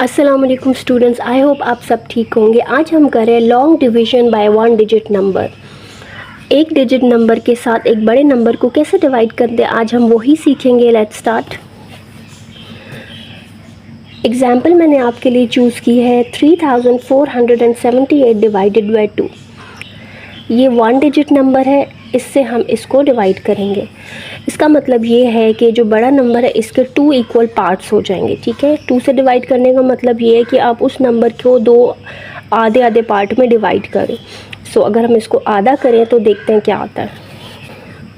अस्सलाम वालेकुम students, I hope आप सब ठीक होंगे। आज हम कर रहे हैं long division by one digit number. एक डिजिट नंबर के साथ एक बड़े नंबर को कैसे डिवाइड करते हैं, आज हम वही सीखेंगे। Let's start. एग्जाम्पल मैंने आपके लिए चूज़ की है 3478 डिवाइडेड बाई 2। ये वन डिजिट नंबर है, इससे हम इसको डिवाइड करेंगे। इसका मतलब ये है कि जो बड़ा नंबर है इसके 2 इक्वल पार्ट्स हो जाएंगे। ठीक है, 2 से डिवाइड करने का मतलब ये है कि आप उस नंबर को 2 आधे आधे पार्ट में डिवाइड करें। सो अगर हम इसको आधा करें तो देखते हैं क्या आता है।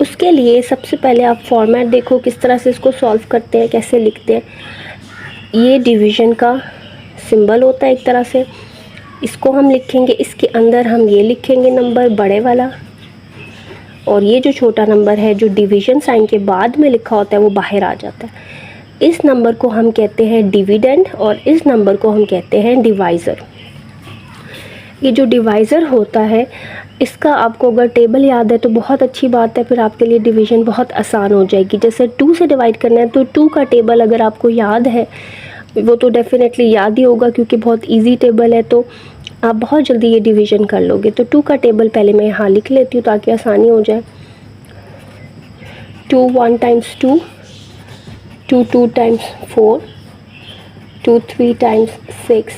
उसके लिए सबसे पहले आप फॉर्मेट देखो किस तरह से इसको सॉल्व करते हैं, कैसे लिखते हैं। ये डिवीज़न का सिंबल होता है एक तरह से, इसको हम लिखेंगे, इसके अंदर हम ये लिखेंगे नंबर बड़े वाला, और ये जो छोटा नंबर है जो डिवीज़न साइन के बाद में लिखा होता है वो बाहर आ जाता है। इस नंबर को हम कहते हैं डिविडेंड और इस नंबर को हम कहते हैं डिवाइज़र। ये जो डिवाइज़र होता है इसका आपको अगर टेबल याद है तो बहुत अच्छी बात है, फिर आपके लिए डिवीज़न बहुत आसान हो जाएगी। जैसे 2 से डिवाइड करना है तो 2 का टेबल अगर आपको याद है, वो तो डेफिनेटली याद ही होगा क्योंकि बहुत इजी टेबल है, तो आप बहुत जल्दी ये डिवीज़न कर लोगे। तो 2 का टेबल पहले मैं यहाँ लिख लेती हूँ ताकि आसानी हो जाए। 2 1 times 2, 2 2 times 4, 2 3 times 6,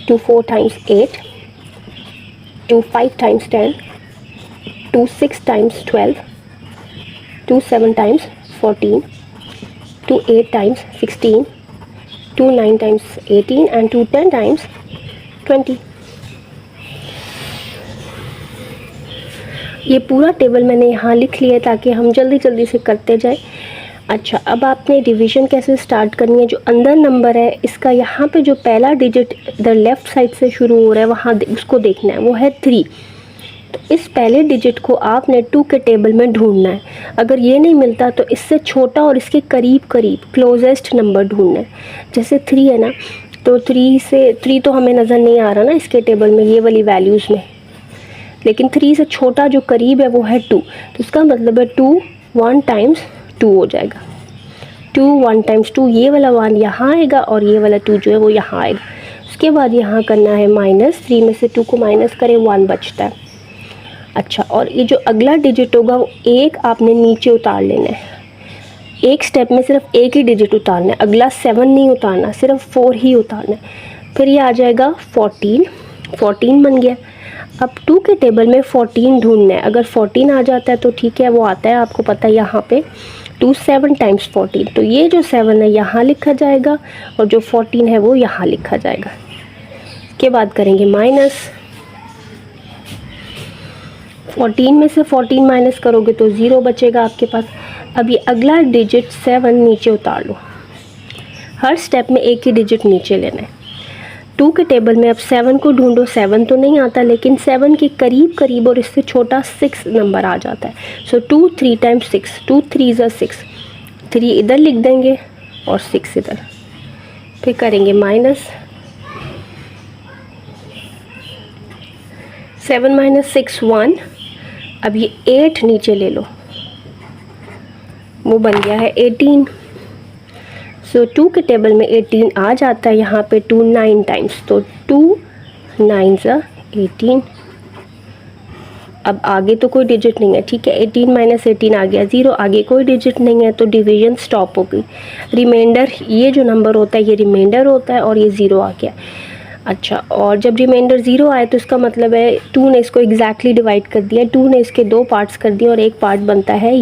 2 4 times 8, 2 5 times 10, 2 6 times 12, 2 7 times 14, 2 8 times 16, 2 9 times 18 and 2 10 times 20। ये पूरा टेबल मैंने यहाँ लिख लिया ताकि हम जल्दी जल्दी से करते जाएं। अच्छा, अब आपने डिवीज़न कैसे स्टार्ट करनी है। जो अंदर नंबर है इसका यहाँ पे जो पहला डिजिट इधर लेफ़्ट साइड से शुरू हो रहा है वहाँ उसको देखना है, वो है 3। तो इस पहले डिजिट को आपने 2 के टेबल में ढूंढना है। अगर ये नहीं मिलता तो इससे छोटा और इसके करीब करीब क्लोजेस्ट नंबर ढूंढना है। जैसे 3 है ना, तो 3 तो हमें नज़र नहीं आ रहा ना इसके टेबल में ये वाली वैल्यूज़ में, लेकिन 3 से छोटा जो करीब है वो है 2। तो इसका मतलब है 2 1 टाइम्स 2 हो जाएगा। 2 1 टाइम्स 2, ये वाला 1 यहाँ आएगा और ये वाला 2 जो है वो यहाँ आएगा। उसके बाद यहाँ करना है माइनस, 3 में से 2 को माइनस करें 1 बचता है। अच्छा, और ये जो अगला डिजिट होगा वो एक आपने नीचे उतार लेना है। एक स्टेप में सिर्फ एक ही डिजिट उतारना है, अगला 7 नहीं उतारना, सिर्फ 4 ही उतारना है। फिर ये आ जाएगा 14 बन गया। अब 2 के टेबल में 14 ढूंढना है। अगर 14 आ जाता है तो ठीक है, वो आता है, आपको पता है यहाँ पे 2 7 टाइम्स 14, तो ये जो 7 है यहाँ लिखा जाएगा और जो 14 है वो यहाँ लिखा जाएगा। इसके बाद करेंगे माइनस, 14 में से 14 माइनस करोगे तो 0 बचेगा आपके पास। अब ये अगला डिजिट 7 नीचे उतार लो। हर स्टेप में एक ही डिजिट नीचे लेना है। 2 के टेबल में अब 7 को ढूंढो, 7 तो नहीं आता, लेकिन 7 के करीब करीब और इससे छोटा 6 नंबर आ जाता है। सो 2 3 टाइम्स 6, 2 3 ज़ा 6, 3 इधर लिख देंगे और 6 इधर। फिर करेंगे माइनस, 7 माइनस 6 1। अब ये 8 नीचे ले लो, वो बन गया है 18। सो 2 के टेबल में 18 आ जाता है यहाँ पे 2 9 टाइम्स, तो 2 9 ज़ा 18। अब आगे तो कोई डिजिट नहीं है, ठीक है, 18 माइनस 18 आ गया 0, आगे कोई डिजिट नहीं है तो डिवीज़न स्टॉप हो गई। रिमाइंडर, ये जो नंबर होता है ये रिमाइंडर होता है और ये 0 आ गया। अच्छा, और जब रिमाइंडर 0 आए तो इसका मतलब है 2 ने इसको एग्जैक्टली डिवाइड कर दिया, 2 ने इसके 2 पार्ट्स कर दिए और एक पार्ट बनता है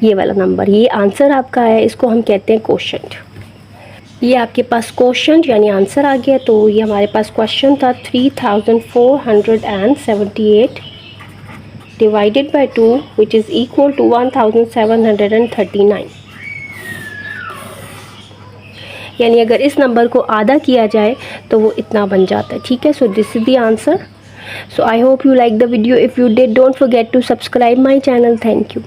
ये वाला नंबर। ये आंसर आपका है, इसको हम कहते हैं क्वोशंट। ये आपके पास क्वोशंट यानी आंसर आ गया। तो ये हमारे पास क्वेश्चन था 3478 divided by 2 which is equal to 1739। यानी अगर इस नंबर को आधा किया जाए तो वो इतना बन जाता है। ठीक है, so this is the answer. So I hope you like the video. If you did, don't forget to subscribe my channel. Thank you.